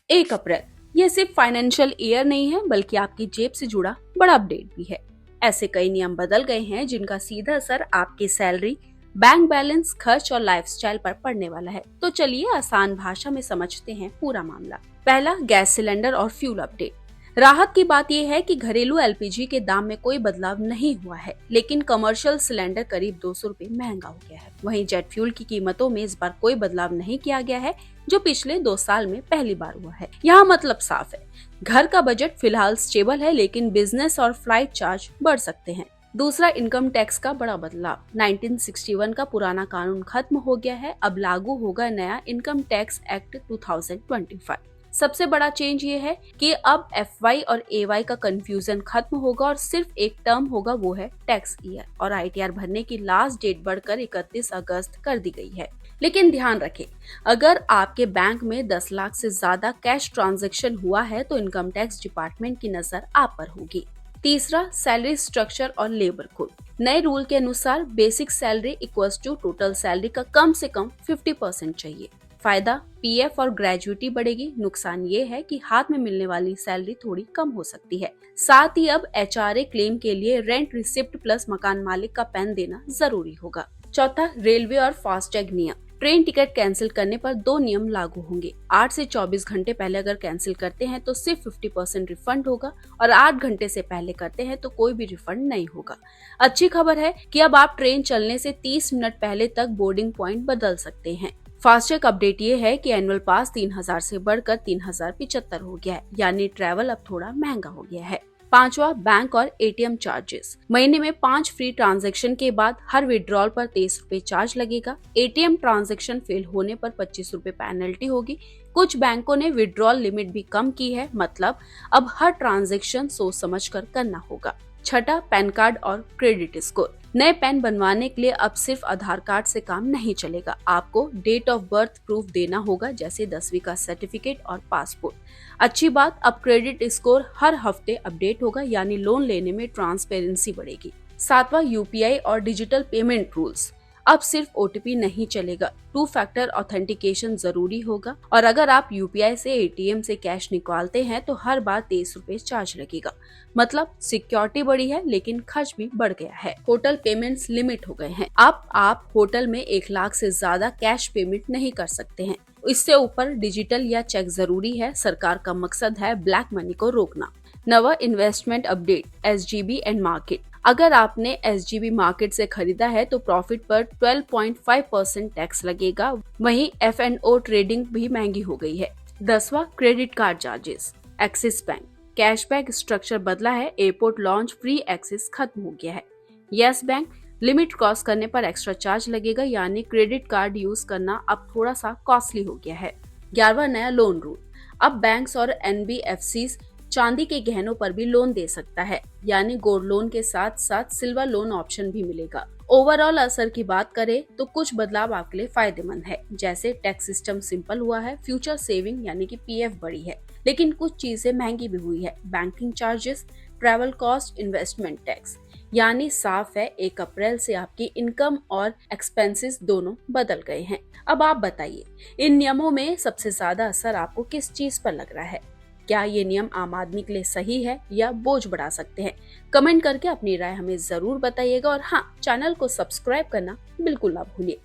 1 अप्रैल, ये सिर्फ financial year नहीं है बल्कि आपकी जेब से जुड़ा बड़ा अपडेट भी है। ऐसे कई नियम बदल गए हैं जिनका सीधा असर आपकी सैलरी, बैंक बैलेंस, खर्च और लाइफस्टाइल पर पड़ने वाला है। तो चलिए आसान भाषा में समझते हैं पूरा मामला। पहला, गैस सिलेंडर और फ्यूल अपडेट। राहत की बात यह है कि घरेलू एलपीजी के दाम में कोई बदलाव नहीं हुआ है, लेकिन कमर्शियल सिलेंडर करीब 200 रुपए महंगा हो गया है। वहीं जेट फ्यूल की कीमतों में इस बार कोई बदलाव नहीं किया गया है, जो पिछले 2 साल में पहली बार हुआ है। यहाँ मतलब साफ है, घर का बजट फिलहाल स्टेबल है, लेकिन बिजनेस और फ्लाइट चार्ज बढ़ सकते हैं। दूसरा, इनकम टैक्स का बड़ा बदलाव। 1961 का पुराना कानून खत्म हो गया है, अब लागू होगा नया इनकम टैक्स एक्ट 2025। सबसे बड़ा चेंज ये है कि अब FY और AY का कंफ्यूजन खत्म होगा और सिर्फ एक टर्म होगा, वो है टैक्स ईयर। और ITR भरने की लास्ट डेट बढ़कर 31 अगस्त कर दी गई है। लेकिन ध्यान रखें, अगर आपके बैंक में 10 लाख से ज्यादा कैश ट्रांजैक्शन हुआ है तो इनकम टैक्स डिपार्टमेंट की नजर आप पर होगी। तीसरा, सैलरी स्ट्रक्चर और लेबर कोड। नए रूल के अनुसार basic salary equals to total salary का कम से कम 50% चाहिए। फायदा, PF और ग्रेजुइटी बढ़ेगी। नुकसान ये है कि हाथ में मिलने वाली सैलरी थोड़ी कम हो सकती है। साथ ही अब HRA क्लेम के लिए रेंट रिसिप्ट प्लस मकान मालिक का पैन देना जरूरी होगा। चौथा, रेलवे और फास्टैग नियम। ट्रेन टिकट कैंसिल करने पर 2 नियम लागू होंगे। 8 से 24 घंटे पहले अगर कैंसिल करते हैं तो सिर्फ 50% रिफंड होगा और 8 घंटे से पहले करते हैं तो कोई भी रिफंड नहीं होगा। अच्छी खबर है कि अब आप ट्रेन चलने से 30 मिनट पहले तक बोर्डिंग पॉइंट बदल सकते हैं। फास्टैग अपडेट ये है कि एनुअल पास 3000 से बढ़कर 3075 हो गया है, यानी ट्रैवल अब थोड़ा महंगा हो गया है। पांचवा, बैंक और ATM चार्जेस। महीने में 5 फ्री ट्रांजैक्शन के बाद हर विड्रॉल पर 23 रुपए चार्ज लगेगा। ATM ट्रांजैक्शन फेल होने पर 25 रुपए पेनल्टी होगी। कुछ बैंकों ने विड्रॉल लिमिट भी कम की है, मतलब अब हर ट्रांजैक्शन सोच समझ कर करना होगा। छठा, पैन कार्ड और क्रेडिट स्कोर। नए पैन बनवाने के लिए अब सिर्फ आधार कार्ड से काम नहीं चलेगा, आपको डेट ऑफ बर्थ प्रूफ देना होगा, जैसे 10वीं का सर्टिफिकेट और पासपोर्ट। अच्छी बात, अब क्रेडिट स्कोर हर हफ्ते अपडेट होगा, यानी लोन लेने में ट्रांसपेरेंसी बढ़ेगी। सातवां, UPI और डिजिटल पेमेंट रूल्स। अब सिर्फ OTP नहीं चलेगा, 2 फैक्टर ऑथेंटिकेशन जरूरी होगा और अगर आप UPI से ATM से कैश निकालते हैं तो हर बार 23 रुपए चार्ज लगेगा। मतलब सिक्योरिटी बढ़ी है, लेकिन खर्च भी बढ़ गया है। होटल पेमेंट्स लिमिट हो गए हैं, अब आप होटल में 1 लाख से ज्यादा कैश पेमेंट नहीं कर सकते हैं। इससे ऊपर डिजिटल या चेक जरूरी है। सरकार का मकसद है ब्लैक मनी को रोकना। नवा, investment update, SGB and market. अगर आपने SGB मार्केट से खरीदा है तो प्रॉफिट पर 12.5% टैक्स लगेगा। वहीं F&O ट्रेडिंग भी महंगी हो गई है। 10वां, credit card charges. Axis bank cashback structure बदला है, एयरपोर्ट लॉन्च फ्री एक्सेस खत्म हो गया है। यस बैंक लिमिट क्रॉस करने पर एक्स्ट्रा चार्ज लगेगा, यानी क्रेडिट कार्ड यूज करना अब थोड़ा सा कॉस्टली हो गया है। 11वां, नया लोन रूल। अब बैंक्स और NBFCs चांदी के गहनों पर भी लोन दे सकता है, यानी गोल्ड लोन के साथ साथ सिल्वर लोन ऑप्शन भी मिलेगा। ओवरऑल असर की बात करें तो कुछ बदलाव आपके लिए फायदेमंद है, जैसे टैक्स सिस्टम सिंपल हुआ है, फ्यूचर सेविंग यानी कि PF बढ़ी है, लेकिन कुछ चीजें महंगी भी हुई है। Banking charges, travel cost, investment tax. यानी साफ है 1 अप्रैल से आपकी इनकम और एक्सपेंसेस दोनों बदल गए हैं। अब आप बताइए, इन नियमों में सबसे ज्यादा असर आपको किस चीज पर लग रहा है? क्या ये नियम आम आदमी के लिए सही है या बोझ बढ़ा सकते हैं? कमेंट करके अपनी राय हमें जरूर बताइएगा और हाँ, चैनल को सब्सक्राइब करना बिल्कुल ना भूलिए।